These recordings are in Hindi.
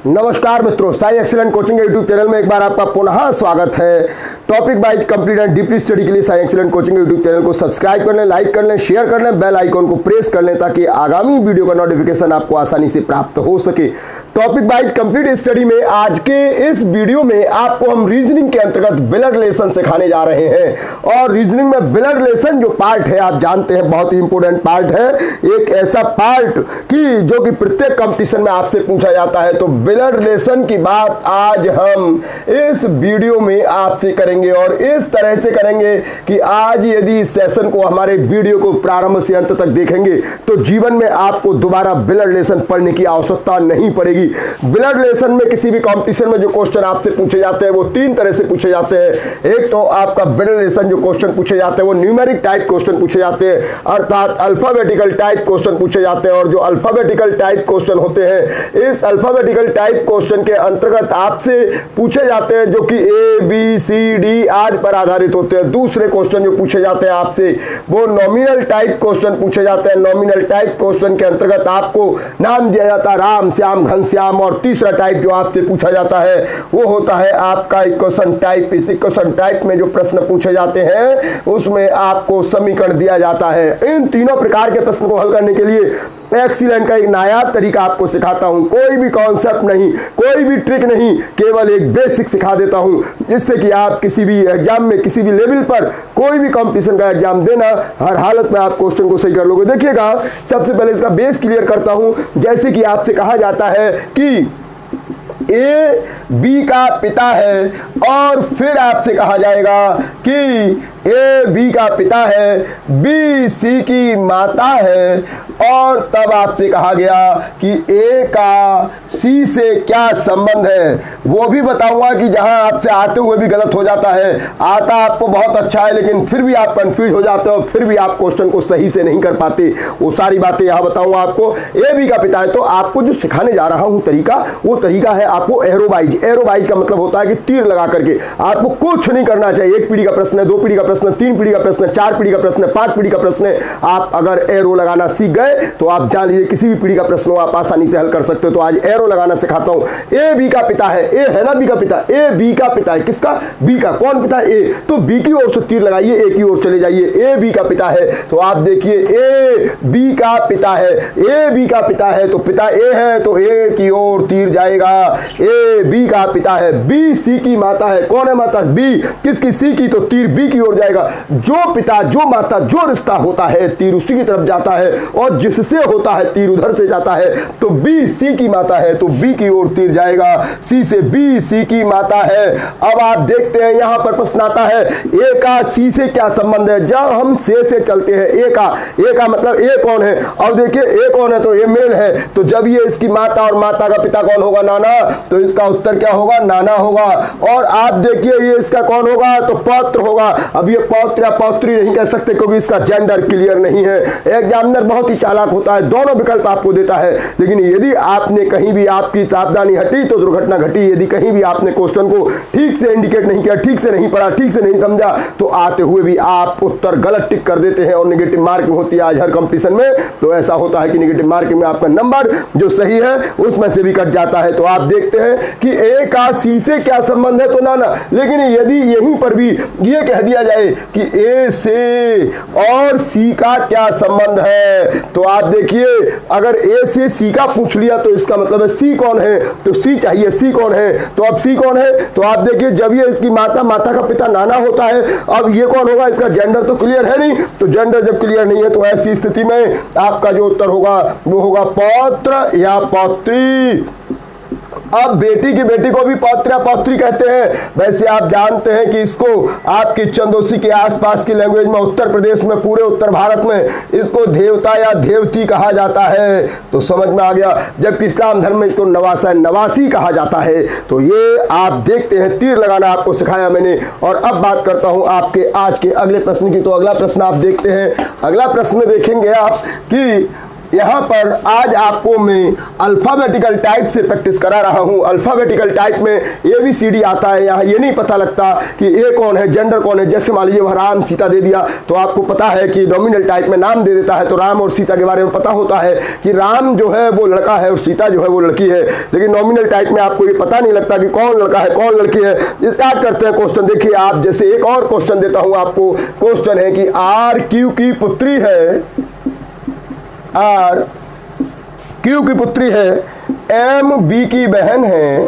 नमस्कार मित्रों, Sai excellent coaching YouTube channel में एक बार आपका पुनः स्वागत है। Topic wise complete and deeply study के लिए Sai excellent coaching YouTube channel को सब्सक्राइब कर लें, लाइक कर लें, शेयर कर लें, बेल आइकॉन को प्रेस कर लें ताकि आगामी वीडियो का नोटिफिकेशन आपको आसानी से प्राप्त हो सके। टॉपिक वाइज कंप्लीट स्टडी में आज के इस वीडियो में आपको हम रीजनिंग के अंतर्गत ब्लड रिलेशन सिखाने जा रहे हैं। और रीजनिंग में ब्लड रिलेशन जो पार्ट है आप जानते हैं बहुत ही इंपॉर्टेंट पार्ट है, एक ऐसा पार्ट कि जो कि प्रत्येक कंपटीशन में आपसे पूछा जाता है। तो ब्लड रिलेशन की बात आज हम इस वीडियो में आपसे करेंगे और इस तरह से करेंगे कि आज यदि इस सेशन को, हमारे वीडियो को प्रारंभ से अंत तक देखेंगे तो जीवन में आपको दोबारा ब्लड रिलेशन पढ़ने की आवश्यकता नहीं पड़ेगी। ब्लड रिलेशन में किसी भी कंपटीशन में जो क्वेश्चन आपसे पूछे जाते हैं वो तीन तरह से पूछे जाते हैं। एक तो आपका ब्लड रिलेशन जो क्वेश्चन पूछे जाते हैं वो न्यूमेरिक टाइप क्वेश्चन पूछे जाते हैं, अर्थात अल्फाबेटिकल टाइप क्वेश्चन पूछे जाते हैं। और जो अल्फाबेटिकल टाइप क्वेश्चन होते हैं, इस अल्फाबेटिकल टाइप क्वेश्चन के अंतर्गत आपसे पूछे जाते हैं जो कि ए बी सी डी आदि पर आधारित होते हैं। दूसरे क्वेश्चन जो पूछे जाते हैं आपसे वो नॉमिनल टाइप क्वेश्चन पूछे जाते हैं। नॉमिनल टाइप क्वेश्चन के अंतर्गत आपको नाम दिया जाता है राम, श्याम, घनश्याम। और तीसरा टाइप जो आपसे पूछा जाता है वो होता है आपका इक्वेशन टाइप। इस इक्वेशन टाइप में जो प्रश्न पूछे जाते हैं उसमें आपको समीकरण दिया जाता है। इन तीनों प्रकार के प्रश्न को हल करने के लिए एक्सीलेंट का एक नया तरीका आपको सिखाता हूं। कोई भी कॉन्सेप्ट नहीं, कोई भी ट्रिक नहीं, केवल एक बेसिक सिखा देता हूं जिससे कि आप किसी भी एग्जाम में, किसी भी लेवल पर, कोई भी कंपटीशन का एग्जाम देना, हर हालत में आप क्वेश्चन को सही कर लोगे। देखिएगा, सबसे पहले इसका बेस क्लियर करता हूं। जैसे कि आपसे कहा जाता है कि ए बी का पिता है और फिर आपसे कहा जाएगा कि ए बी का पिता है, बी सी की माता है, और तब आपसे कहा गया कि ए का सी से क्या संबंध है। वो भी बताऊंगा कि जहां आपसे आते हुए भी गलत हो जाता है, आता आपको बहुत अच्छा है लेकिन फिर भी आप कंफ्यूज हो जाते हो, फिर भी आप क्वेश्चन को सही से नहीं कर पाते। वो सारी बातें यहां बताऊंगा आपको। ए बी का पिता है तो आपको जो सिखाने जा रहा हूं तरीका, वो तरीका है आपको एरोबाइज। एरोबाइज का मतलब होता है कि तीर लगा करके आपको कुछ नहीं करना चाहिए। एक पीढ़ी का प्रश्न है, दो पीढ़ी का प्रश्न, तीन पीढ़ी का प्रश्न, चार पीढ़ी का प्रश्न, पांच पीढ़ी का प्रश्न। आप अगर एरो लगाना सीख गए तो आप जान लीजिए किसी भी पीढ़ी का प्रश्न हो आप आसानी से हल कर सकते हो। तो आज एरो लगाना सिखाता हूं। ए बी का पिता है, ए है ना बी का पिता, ए बी का पिता है। किसका? बी का। कौन पिता है? ए। तो बी की ओर से तीर लगाइए, ए की ओर चले जाइए। ए बी का पिता है तो आप देखिए ए बी का पिता है, ए बी का पिता है तो पिता ए है तो ए की ओर तीर जाएगा। ए बी का पिता है, बी सी की माता है। कौन है माता? बी। किसकी? सी की। तो तीर बी की ओर जाएगा। जो पिता, जो माता, जो रिश्ता होता है तीर उसी की तरफ जाता है, और जिससे होता है तीर उधर से जाता है। तो बी सी की माता है तो बी की ओर तीर जाएगा। सी से बी सी की माता है। अब आप देखते हैं यहां पर प्रश्न आता है ए का सी से क्या संबंध है। जब हम से चलते हैं ए का मतलब ए कौन है। अब देखिए ए कौन है तो ए मेल है। तो जब ये इसकी माता और माता का पिता कौन होगा? नाना। तो इसका उत्तर क्या होगा? नाना होगा। और आप देखिए ये इसका कौन होगा? तो पौत्र होगा। अब ये पौत्र या पौत्री नहीं कह सकते क्योंकि इसका जेंडर क्लियर नहीं है। एग्जामिनर बहुत ही चालाक होता है, दोनों विकल्प आपको देता है, लेकिन यदि आपने कहीं भी आपकी सावधानी हटी तो दुर्घटना घटी। यदि कहीं भी आपने क्वेश्चन को ठीक से इंडिकेट नहीं किया, ठीक से नहीं पढ़ा, ठीक से नहीं समझा, तो आते हुए भी आप उत्तर गलत टिक कर देते हैं और नेगेटिव मार्किंग होती है आज हर कंपटीशन में। तो ऐसा होता है कि नेगेटिव मार्किंग में आपका नंबर जो सही है उसमें से भी कट जाता है। तो आप देखते हैं कि ए का सी से क्या संबंध है तो नाना। लेकिन यदि यहीं पर भी ये कह दिया जाए कि ए से और सी का क्या संबंध है, तो आप देखिए अगर ए से सी का पूछ लिया तो इसका मतलब है सी कौन है। तो सी चाहिए, सी कौन है। तो अब सी कौन है तो आप देखिए जब ये इसकी माता, माता का पिता नाना होता है, अब ये कौन होगा? इसका जेंडर तो क्लियर है नहीं। तो जेंडर जब क्लियर नहीं है तो ऐसी स्थिति में आपका जो उत्तर होगा वो होगा पौत्र या पौत्री। अब बेटी की बेटी को भी पौत्र या पौत्री कहते हैं। वैसे आप जानते हैं कि इसको आपकी चंदोसी के आसपास की लैंग्वेज में, उत्तर प्रदेश में, पूरे उत्तर भारत में इसको देवता या देवती कहा जाता है। तो समझ में आ गया। जबकि इस्लाम धर्म में इसको नवासा, नवासी कहा जाता है। तो ये आप देखते हैं, तीर लगाना आपको सिखाया मैंने। और अब बात करता हूं आपके आज के अगले प्रश्न की। तो अगला प्रश्न आप देखते हैं। अगला प्रश्न देखेंगे आप कि यहाँ पर आज आपको मैं अल्फ़ाबेटिकल टाइप से प्रैक्टिस करा रहा हूँ। अल्फ़ाबेटिकल टाइप में ABCD आता है। यहाँ ये नहीं पता लगता कि ए कौन है, जेंडर कौन है। जैसे मान लीजिए वह राम सीता दे दिया तो आपको पता है कि नॉमिनल टाइप में नाम दे देता है, तो राम और सीता के बारे में पता होता है कि राम जो है वो लड़का है और सीता जो है वो लड़की है। लेकिन नॉमिनल टाइप में आपको ये पता नहीं लगता कि कौन लड़का है कौन लड़की है। स्टार्ट करते हैं क्वेश्चन। देखिए आप, जैसे एक और क्वेश्चन देता हूँ आपको। क्वेश्चन है कि RQ की पुत्री है, RQ की पुत्री है, MB की बहन है,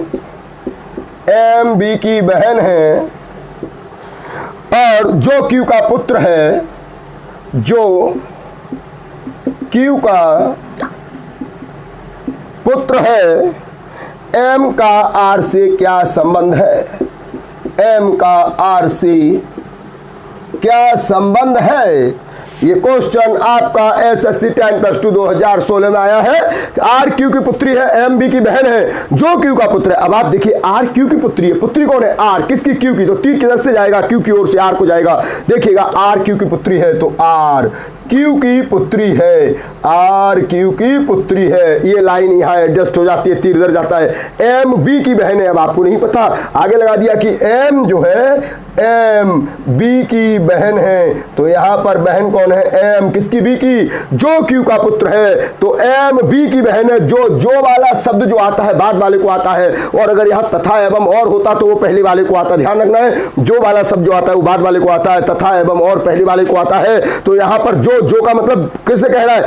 MB की बहन है, और जो Q का पुत्र है, जो Q का पुत्र है, M का R से क्या संबंध है, M का R से क्या संबंध है। ये क्वेश्चन आपका SSC 10+2 2016 में आया है। RQ की पुत्री है, MB की बहन है, जो Q का पुत्र है। अब आप देखिए RQ की पुत्री है, पुत्री कौन है, R, किसकी, Q की, तो तीर किधर से जाएगा, Q की ओर से R को जाएगा। देखिएगा RQ की पुत्री है तो RQ की पुत्री है, RQ की पुत्री है। ये लाइन यहाँ एडजस्ट हो जाती है, तीर इधर जाता है। MB की बहन है, अब आपको नहीं पता, आगे लगा दिया कि M जो है MB की बहन है, तो यहाँ पर बहन कौन है, M, किसकी, B की, जो Q का पुत्र है, तो MB की बहन है। जो वाला शब्द जो आता है बाद वाले को आता है, और अगर यहाँ तथा एवं और होता तो वो पहले वाले को आता। ध्यान रखना है, जो वाला शब्द जो आता है वो बाद वाले को आता है, तथा एवं और पहले वाले को आता है। तो यहाँ पर जो का मतलब किसे कह रहा है,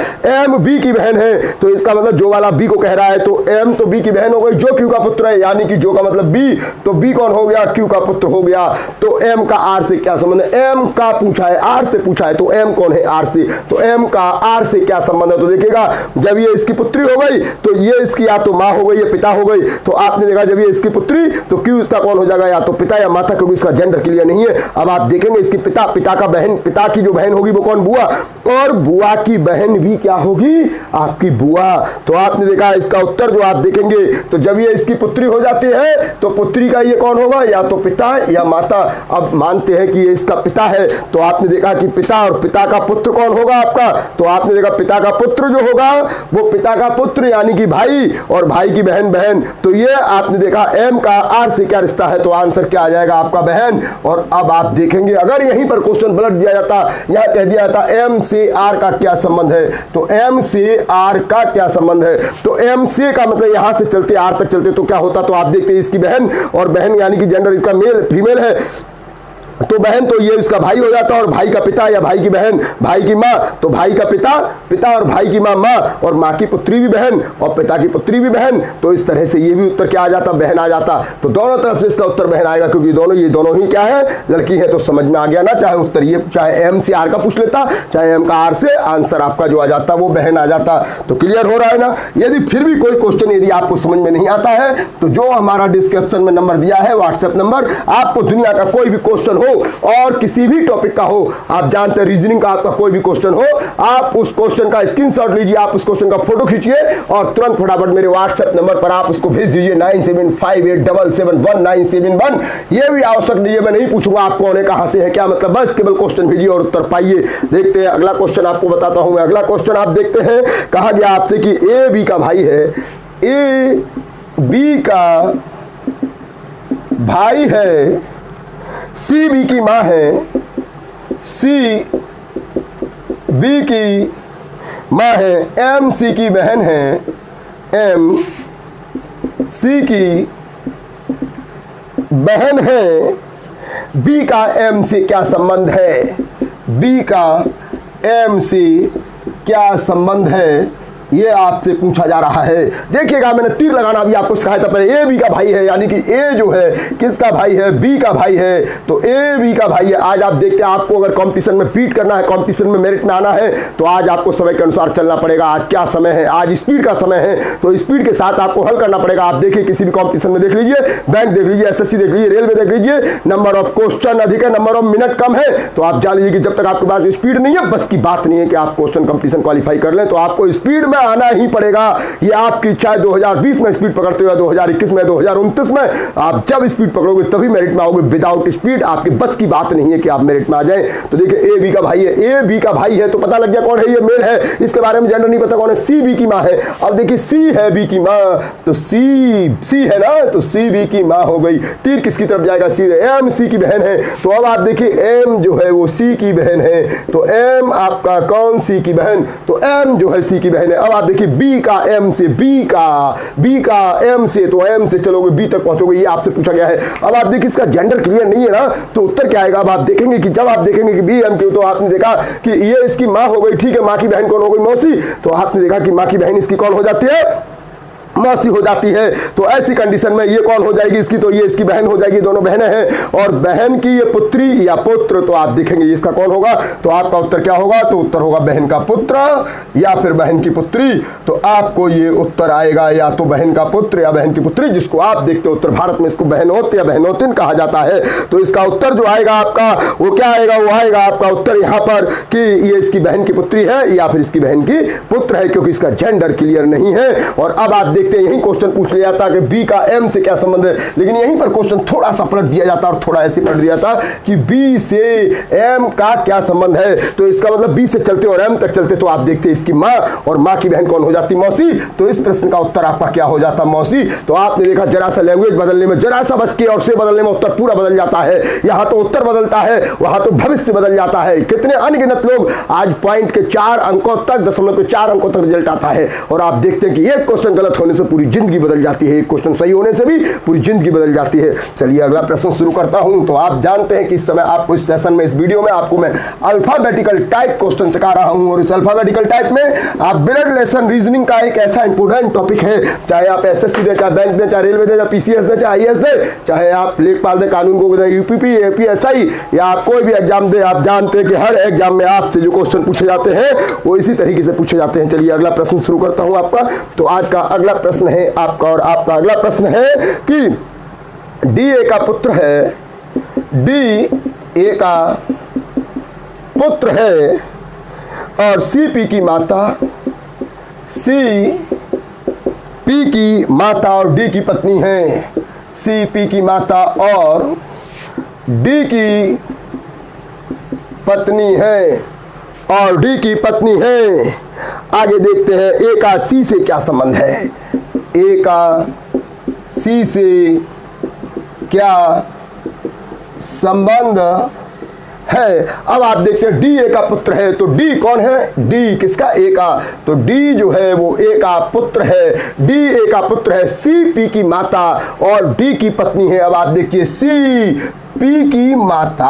MB की बहन है, तो इसका मतलब जो वाला B को कह रहा है, तो M तो B की बहन हो गई, जो Q का पुत्र है, यानी कि जो का मतलब B, तो B कौन हो गया, Q का पुत्र हो गया। तो M का R से क्या संबंध है, M का पूछा है, R से पूछा है, तो M कौन है, R से, तो M का R से क्या संबंध है। तो देखिएगा, जब ये इसकी पुत्री हो गई तो ये इसकी या तो माँ हो गई या पिता हो गई। तो आपने देखा जब ये इसकी पुत्री तो Q इसका कौन हो जाएगा, या तो पिता या माता, क्योंकि इसका जेंडर क्लियर नहीं है। अब आप देखेंगे इसकी पिता का बहन, पिता की जो बहन होगी वो कौन, बुआ, और बुआ की बहन भी क्या होगी, आपकी बुआ। तो आपने देखा इसका उत्तर जो आप देखेंगे, तो जब ये इसकी पुत्री हो जाती है तो पुत्री का ये कौन होगा, या तो पिता या माता। अब मानते हैं कि ये इसका पिता है, तो आपने देखा कि पिता और पिता का पुत्र कौन होगा आपका, तो आपने देखा पिता का पुत्र जो होगा वो पिता का पुत्र यानी कि भाई, और भाई की बहन बहन। तो ये आपने देखा M का R से क्या रिश्ता है, तो आंसर क्या आ जाएगा आपका, बहन। और अब आप देखेंगे अगर यहीं पर क्वेश्चन पलट दिया जाता, यहां कह दिया जाता M से R का क्या संबंध है, तो M से R का क्या संबंध है, तो M से का मतलब यहां से चलते R तक चलते तो क्या होता, तो आप देखते हैं इसकी बहन, और बहन यानी कि जेंडर इसका मेल फीमेल है, तो बहन तो ये इसका भाई हो जाता, और भाई का पिता या भाई की बहन, भाई की माँ, तो भाई का पिता, पिता और भाई की माँ, माँ, और माँ की पुत्री भी बहन और पिता की पुत्री भी बहन। तो इस तरह से ये भी उत्तर क्या आ जाता, बहन आ जाता। तो दोनों तरफ से इसका उत्तर बहन आएगा, क्योंकि ये दोनों ही क्या है, लड़की है। तो समझ में आ गया ना, चाहे उत्तर ये, चाहे M से R का पूछ लेता, चाहे M का R से, आंसर आपका जो आ जाता वो बहन आ जाता। तो क्लियर हो रहा है ना। यदि फिर भी कोई क्वेश्चन यदि आपको समझ में नहीं आता है तो जो हमारा डिस्क्रिप्शन में नंबर दिया है, व्हाट्सएप नंबर, आपको दुनिया का कोई भी क्वेश्चन हो और किसी भी टॉपिक का हो, आप जानते हैं रीजनिंग का आपका कोई भी क्वेश्चन हो, आप उस क्वेश्चन का स्क्रीनशॉट लीजिए, आप उस क्वेश्चन का फोटो खींचिए और तुरंत फटाफट मेरे व्हाट्सएप नंबर पर आप उसको भेज दीजिए 9758771971। ये भी आवश्यक नहीं है, मैं नहीं पूछूंगा आपको होने कहां से है क्या मतलब, बस केवल क्वेश्चन भेजिए और उत्तर पाइए। देखते हैं अगला क्वेश्चन, आपको बताता हूं मैं। अगला क्वेश्चन आप देखते हैं, कहा गया आपसे कि ए बी का भाई है, ए बी का भाई है, सी बी की माँ है, सी बी की माँ है, एम सी की बहन है, एम सी की बहन है, बी का एम से क्या संबंध है, बी का एम से क्या संबंध है, ये आपसे पूछा जा रहा है। देखिएगा मैंने तीर लगाना भी आपको सिखाया था पहले। ए बी का भाई है, यानी कि ए जो है किसका भाई है, बी का भाई है, तो ए बी का भाई है। आज आप देखते हैं, आपको अगर कंपटीशन में बीट करना है, कंपटीशन में मेरिट में आना है, तो आज आपको समय के अनुसार चलना पड़ेगा। आज क्या समय है, आज स्पीड का समय है, तो स्पीड के साथ आपको हल करना पड़ेगा। आप देखिए किसी भी कंपटीशन में देख लीजिए, बैंक देख लीजिए, एसएससी देख लीजिए, रेलवे देख लीजिए, नंबर ऑफ क्वेश्चन अधिक है, नंबर ऑफ मिनट कम है, तो आप जान लीजिए कि जब तक आपके पास स्पीड नहीं है, बस की बात नहीं है कि आप क्वेश्चन कंपटीशन क्वालिफाई कर लें। तो आपको स्पीड में आना ही पड़ेगा। ये आपकी इच्छा है, 2020 में स्पीड पकड़ते हो, 2021 में, 2029 में, आप जब स्पीड पकड़ोगे तभी मेरिट में आओगे। विदाउट स्पीड आपकी बस की बात नहीं है कि आप मेरिट में आ जाए। तो देखिए ए बी का भाई है, ए बी का भाई है तो पता लग गया कौन है, ये मेल है, इसके बारे में जेंडर नहीं पता कौन है, सी बी की माँ है। अब देखिए सी है बी की माँ, तो सी है ना, तो सी बी की माँ हो गई। तीर किसकी तरफ जाएगा, सी। एम सी की बहन है, तो अब आप देखिए एम जो है वो सी की बहन है, तो एम आपका कौन, सी की बहन, तो एम जो है सी की बहन है। अब आप देखिए बी का एम से, बी का एम से, तो एम से चलोगे बी तक पहुंचोगे, ये आपसे पूछा गया है। अब आप देखिए इसका जेंडर क्लियर नहीं है ना, तो उत्तर क्या आएगा। अब आप देखेंगे कि जब आप देखेंगे कि बी एम क्यू, तो आपने देखा कि ये इसकी माँ हो गई, ठीक है, माँ की बहन कौन हो गई, मौसी। तो आपने देखा कि माँ की बहन इसकी कौन हो जाती है, मौसी हो जाती है। तो ऐसी कंडीशन में ये कौन हो जाएगी इसकी, तो ये इसकी बहन हो जाएगी, दोनों बहनें हैं। और बहन की ये पुत्री या पुत्र, तो आप देखेंगे इसका कौन होगा, तो आपका उत्तर क्या होगा, तो उत्तर होगा बहन का पुत्र या फिर बहन की पुत्री। तो आपको ये उत्तर आएगा या तो बहन का पुत्र या बहन की पुत्री, जिसको आप देखते हो उत्तर भारत में इसको बहनोत या बहनोतिन कहा जाता है। तो इसका उत्तर जो आएगा आपका वो क्या आएगा, वो आएगा आपका उत्तर यहाँ पर कि ये इसकी बहन की पुत्री है या फिर इसकी बहन की पुत्र है, क्योंकि इसका जेंडर क्लियर नहीं है। और अब आप देखते हैं यही क्वेश्चन पूछ लिया था कि बी का एम से क्या संबंध है, लेकिन यहीं पर क्वेश्चन थोड़ा सा पलट दिया जाता और थोड़ा ऐसे पलट दिया था कि बी से एम का क्या संबंध है। तो इसका मतलब बी से चलते और एम तक चलते, तो आप देखते इसकी माँ, और माँ की बहन कौन हो जाती, मौसी। तो इस प्रश्न का उत्तर आपका क्या हो जाता, मौसी। तो आपने देखा जरा सा लैंग्वेज बदलने में, जरा सा बस के और से बदलने में उत्तर पूरा बदल जाता है। यहाँ तो उत्तर बदलता है, वहां तो भविष्य बदल जाता है। कितने अनगिनत लोग आज पॉइंट के 4 अंकों तक, दशमलव के 4 अंकों तक रिजल्ट आता है, और आप देखते हैं कि एक क्वेश्चन गलत होने से पूरी जिंदगी बदल जाती है, एक क्वेश्चन सही होने से भी पूरी जिंदगी बदल जाती है। चलिए अगला प्रश्न शुरू करता हूं। तो आप जानते हैं कि इस समय आपको इस सेशन में, इस वीडियो में आपको मैं अल्फाबेटिकल टाइप क्वेश्चन सिखा रहा हूं, और इस अल्फाबेटिकल टाइप में आप ब्लड रिलेशन रीजनिंग का एक ऐसा इंपोर्टेंट टॉपिक है, चाहे आप एसएससी दें, चाहे बैंक दें, चाहे रेलवे दें, चाहे पीसीएस दें, चाहे आईएएस दें, चाहे आप लेखपाल दें, कानून को दें, यूपीपी, एपीएसआई, या आप कोई भी एग्जाम दें, आप जानते हैं कि हर एग्जाम में आपसे जो क्वेश्चन पूछे जाते हैं वो इसी तरीके से पूछे जाते हैं। चलिए अगला प्रश्न शुरू करता हूं आपका। तो आज का अगला प्रश्न है आपका, और आपका अगला प्रश्न है कि डी ए का पुत्र है, डी ए का पुत्र है और सी पी की माता, सी पी की माता और डी की पत्नी है, सी पी की माता और डी की पत्नी है, और डी की पत्नी है। आगे देखते हैं ए का सी से क्या संबंध है, ए का सी से क्या संबंध है। अब आप देखते हैं डी ए का पुत्र है, तो डी कौन है, डी किसका, ए का। तो डी जो है वो ए का पुत्र है, डी ए का पुत्र है, सी पी की माता और डी की पत्नी है। अब आप देखिए सी पी की माता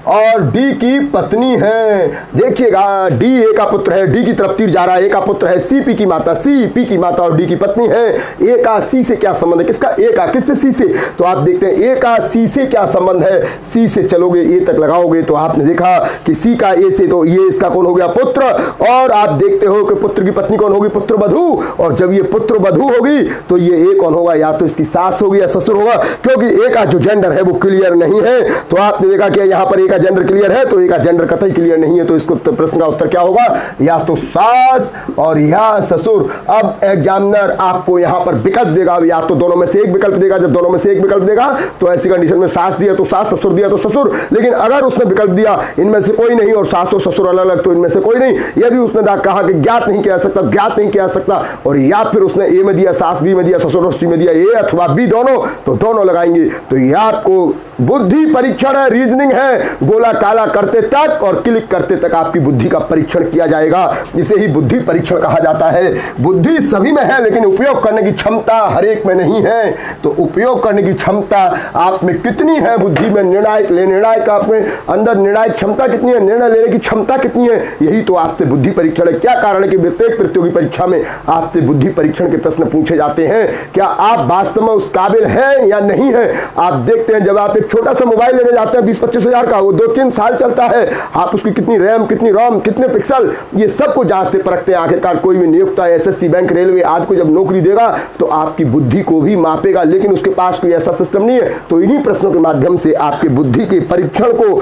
और डी की पत्नी है। देखिएगा डी ए का पुत्र है, डी की तरफ तीर जा रहा है, ए का पुत्र है, सी पी की माता, सी पी की माता और डी की पत्नी है। ए का सी से क्या संबंध है, किसका, ए का, किससे, सी से। तो आप देखते हैं ए का सी से क्या संबंध है, सी से चलोगे ए तक लगाओगे, तो आपने देखा कि सी का ए से, तो ये इसका कौन हो गया, पुत्र। और आप देखते हो कि पुत्र की पत्नी कौन होगी, पुत्र वधू। और जब ये पुत्र वधू होगी तो ये ए कौन होगा, या तो इसकी सास होगी या ससुर होगा, क्योंकि ए का जो जेंडर है वो क्लियर नहीं है। तो आपने देखा कि यहाँ पर ए का जेंडर क्लियर है, तो ए का जेंडर कतई क्लियर नहीं है, तो इसको प्रश्न का उत्तर क्या होगा, या तो सास और या ससुर। अब एग्जामिनर आपको यहाँ पर विकल्प देगा, या तो दोनों में से एक विकल्प देगा। जब दोनों में से एक विकल्प देगा तो ऐसी कंडीशन में सास दिया तो सास, ससुर दिया तो ससुर। लेकिन अगर उसने विकल्प दिया इनमें से कोई नहीं और सास और ससुर अलग अलग, तो इनमें से कोई नहीं। यदि उसने कहा कि ज्ञात नहीं किया सकता, ज्ञात नहीं किया सकता, और या फिर उसने ए में दिया सास, बी में दिया ससुर और सी में दिया ए अथवा बी दोनों, तो दोनों लगाएंगे। तो यह आपको बुद्धि परीक्षण है, रीजनिंग है, गोला काला करते तक और क्लिक करते तक आपकी बुद्धि का परीक्षण किया जाएगा। इसे ही बुद्धि परीक्षण कहा जाता है। बुद्धि सभी में है लेकिन उपयोग करने की क्षमता हर एक में नहीं है। तो उपयोग करने की क्षमता आप में कितनी है, बुद्धि में, निर्णायक आप में अंदर निर्णायक क्षमता कितनी है, निर्णय लेने की क्षमता कितनी है, यही तो आपसे बुद्धि परीक्षण है। क्या कारण है कि प्रत्येक प्रतियोगी परीक्षा में आपसे बुद्धि परीक्षण के प्रश्न पूछे जाते हैं। क्या आप वास्तव में उस काबिल हैं या नहीं है। आप देखते हैं जब आप एक छोटा सा मोबाइल लेने जाते हैं 20-25 हजार का, वो 2-3 साल चलता है, आप उसकी कितनी रैम, कितनी रोम, कितने पिक्सल, ये सब को जांचते परखते हैं। आखिरकार कोई भी नियोक्ता एसएससी, बैंक, रेलवे आदि को जब नौकरी देगा तो आपकी बुद्धि को भी मापेगा, लेकिन उसके पास कोई ऐसा सिस्टम नहीं है। तो इन्हीं प्रश्नों के माध्यम से आपकी बुद्धि के परीक्षण को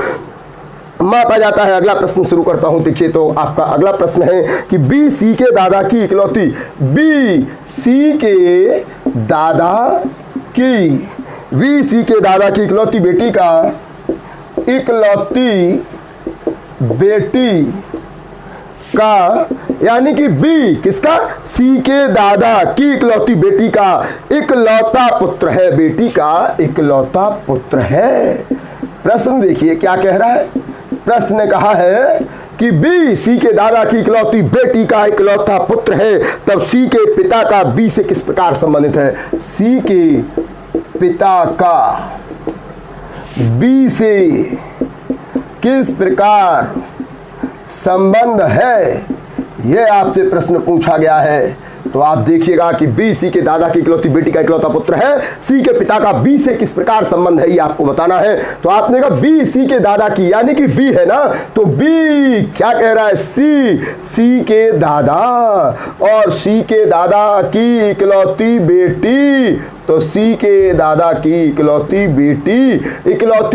मापा जाता है। अगला प्रश्न शुरू करता हूं। देखिए तो आपका अगला प्रश्न है कि बी सी के दादा की इकलौती, बी सी के दादा की, बी सी के दादा की इकलौती बेटी का, इकलौती बेटी का, यानी कि बी किसका, सी के दादा की इकलौती बेटी का इकलौता पुत्र है, बेटी का इकलौता पुत्र है। प्रश्न देखिए क्या कह रहा है। प्रश्न ने कहा है कि बी सी के दादा की इकलौती बेटी का इकलौता पुत्र है, तब सी के पिता का बी से किस प्रकार संबंधित है। सी के पिता का बी से किस प्रकार संबंध है, यह आपसे प्रश्न पूछा गया है। तो आप देखिएगा कि बी सी के दादा की इकलौती बेटी का इकलौता पुत्र है, सी के पिता का बी से किस प्रकार संबंध है ये आपको बताना है। तो आपने कहा बी सी के दादा की, यानी कि बी है ना, तो बी क्या कह रहा है, सी के दादा, और सी के दादा की इकलौती बेटी, तो सी के दादा की इकलौती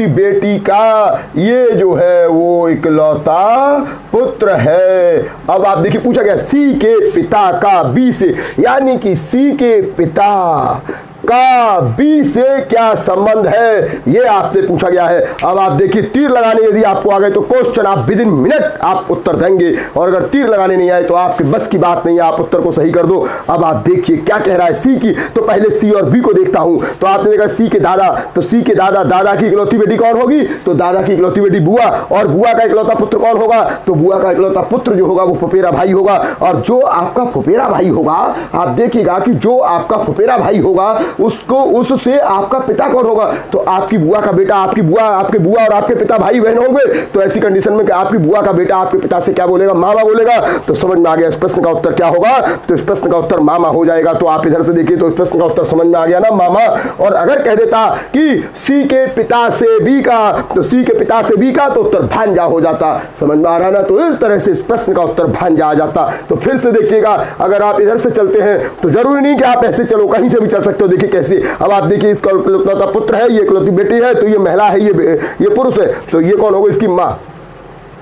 बेटी का ये जो है वो इकलौता पुत्र है। अब आप देखिए पूछा गया सी के पिता का बी से, यानी कि सी के पिता का बी से क्या संबंध है, ये आपसे पूछा गया है। अब आप देखिए तीर लगाने यदि आपको आ गए तो क्वेश्चन आप विद इन मिनट आप उत्तर देंगे, और अगर तीर लगाने नहीं आए तो आपके बस की बात नहीं है, आप उत्तर को सही कर दो। अब आप देखिए क्या कह रहा है सी की, तो पहले सी और बी को देखता हूं। तो आपने देखा सी के दादा, तो सी के दादा की इकलौती बेटी कौन होगी, तो दादा की इकलौती बेटी बुआ, और बुआ का इकलौता पुत्र कौन होगा, तो बुआ का इकलौता पुत्र जो होगा वो फुफेरा भाई होगा। और जो आपका फुफेरा भाई होगा, आप देखिएगा कि जो आपका फुफेरा भाई होगा उससे आपका पिता कौन होगा, तो आपकी बुआ का बेटा, आपके बुआ और आपके पिता भाई बहन होंगे। तो ऐसी कंडीशन में कि आपकी बुआ का बेटा आपके पिता से क्या बोलेगा, मामा बोलेगा। तो समझ में आ गया इस प्रश्न का उत्तर क्या होगा, तो इस प्रश्न का उत्तर मामा हो जाएगा। तो आप इधर से देखिए तो इस प्रश्न का उत्तर समझ में आ गया ना, मामा। और अगर कह देता कि सी के पिता से बी का, तो सी के पिता से बी का, तो उत्तर भांजा हो जाता। समझ में आ रहा ना, तो इस तरह से इस प्रश्न का उत्तर भांजा आ जाता। तो फिर से देखिएगा, अगर आप इधर से चलते हैं तो जरूरी नहीं कि आप ऐसे चलो, कहीं से भी चल सकते हो। देखिए कैसे, अब आप देखिए इसका इकलौता पुत्र है, ये इकलौती बेटी है, तो ये महिला है, ये पुरुष है, तो ये कौन होगा, इसकी माँ।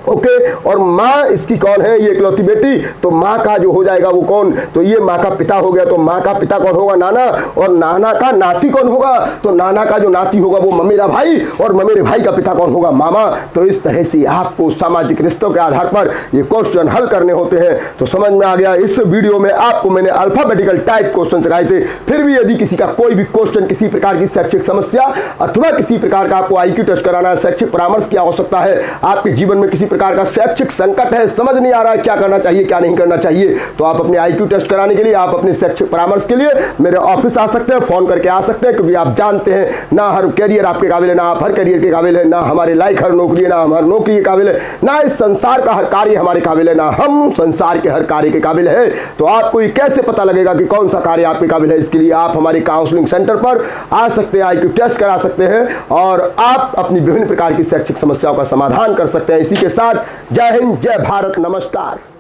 ओके, और माँ इसकी कौन है, ये इकलौती बेटी, तो माँ का जो हो जाएगा वो कौन, तो ये माँ का पिता हो गया। तो माँ का पिता कौन होगा, नाना, और नाना का नाती कौन होगा, तो नाना का जो नाती होगा वो ममेरा भाई, और ममेरे भाई का पिता कौन होगा, मामा। तो इस तरह से आपको सामाजिक रिश्तों के आधार पर ये क्वेश्चन हल करने होते हैं। तो समझ में आ गया। इस वीडियो में आपको मैंने अल्फाबेटिकल टाइप क्वेश्चन सिखाए थे। फिर भी यदि किसी का कोई भी क्वेश्चन, किसी प्रकार की शैक्षिक समस्या अथवा किसी प्रकार का आपको IQ टेस्ट कराना है, शैक्षिक परामर्श की आवश्यकता है, आपके जीवन में किसी प्रकार का शैक्षिक संकट है, समझ नहीं आ रहा है क्या करना चाहिए क्या नहीं करना चाहिए, तो आप अपने IQ टेस्ट कराने के लिए, आप अपने शैक्षिक परामर्श के लिए मेरे ऑफिस आ सकते हैं, फोन करके आ सकते हैं। क्योंकि आप जानते हैं ना हर कैरियर आपके काबिल है, ना आप हर कैरियर के काबिल है, ना हमारे लायक हर नौकरी है, ना हम हर नौकरी के काबिल है, ना इस संसार का हर कार्य हमारे काबिल है, ना हम संसार के हर कार्य के काबिल है। तो आपको ये कैसे पता लगेगा कि कौन सा कार्य आपके काबिल है, इसके लिए आप हमारे काउंसलिंग सेंटर पर आ सकते हैं, IQ टेस्ट करा सकते हैं, और आप अपनी विभिन्न प्रकार की शैक्षिक समस्याओं का समाधान कर सकते हैं। इसी के साथ जय हिंद, जय भारत, नमस्कार।